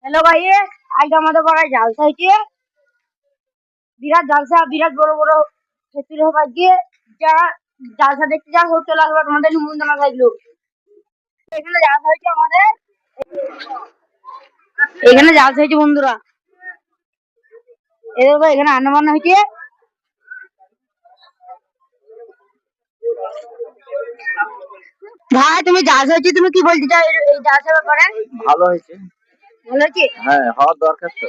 Hello ভাই, আজকে আমাদের পাড়ায় জালসা হয়েছে। বিরাট জালসা, বিরাট বড় বড় খেতুর হোক। আজকে যারা জালসা দেখতে যান হোক চলে আসবে, তোমাদের নিমন্ত্রণ থাকলো। এখানে জালসা হয়েছে আমাদের, এখানে জালসা হয়েছে বন্ধুরা। এদের এখানে আন্নাবান্না হয়েছে। ভাই তুমি জালসা হয়েছে, তুমি কি বলতে চাও এই জালসার ব্যাপারে? ভালো হয়েছে। ভালো হয়েছে? হ্যাঁ, হওয়ার দরকার তো।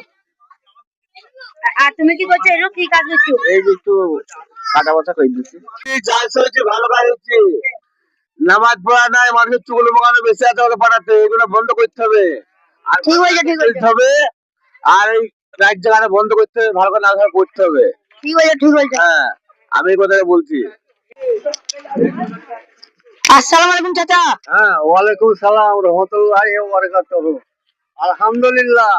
আর তুমি কি করছো? এর কি কাজ করছো? এই যে একটু কাটা বাছা করে দিচ্ছি। জালসা হয়েছে, ভালো কাজ হচ্ছে। নামাজ পড়া নাই, মানুষের চুগল বাগানো বেশি আছে, ওরা পাঠাতে এগুলো বন্ধ করতে হবে। আর ঠিক হয়েছে, ঠিক হয়েছে হবে। আর এই রাত জায়গাটা বন্ধ করতে হবে, ভালো করে নামাজ পড়তে হবে। ঠিক হয়েছে, ঠিক হয়েছে। হ্যাঁ, আমি এই কথাটা বলছি। আসসালামু আলাইকুম চাচা। হ্যাঁ, ওয়ালাইকুম সালাম রহমতুল্লাহি ওয়া বারাকাতুহু। আলহামদুলিল্লাহ।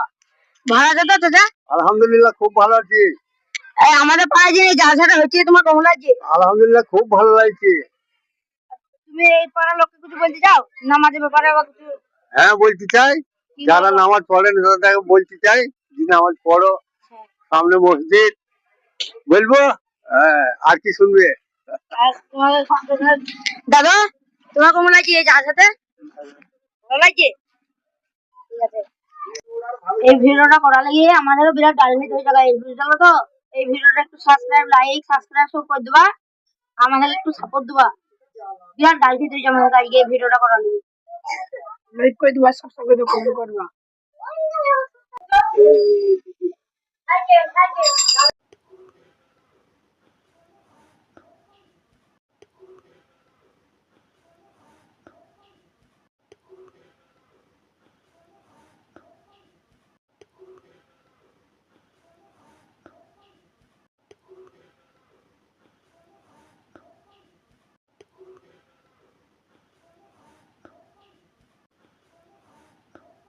ভালো আছো তো চাচা? আলহামদুলিল্লাহ, খুব ভালো আছি। আমাদের পাড়ায় যে এই জালসাটা হচ্ছে তোমার কেমন লাগছে? আলহামদুলিল্লাহ, খুব ভালো লাগছে। তুমি এই পাড়ার লোককে কিছু বলতে চাও নামাজের ব্যাপারে বা কিছু? হ্যাঁ, বলতে চাই। যারা নামাজ পড়েন তাদেরকে বলতে চাই যে নামাজ পড়ো, সামনে মসজিদ। বলবো? হ্যাঁ, আর কি শুনবে? দাদা তোমার কেমন লাগছে এই জালসাতে? ভালো লাগছে? ঠিক আছে, এই ভিডিওটা করা লাগিয়ে আমাদেরও বিরাট ডালমিট হয়ে যাবে। এই ভিডিওটা তো এই ভিডিওটা একটু সাবস্ক্রাইব, লাইক, সাবস্ক্রাইব সব করে দিবা, আমাদের একটু সাপোর্ট দিবা। বিরাট ডালমিট হয়ে যাবে আমাদের আজকে এই ভিডিওটা করা লাগিয়ে। লাইক করে দিবা, সাবস্ক্রাইব করে দিবা, কমেন্ট করবা।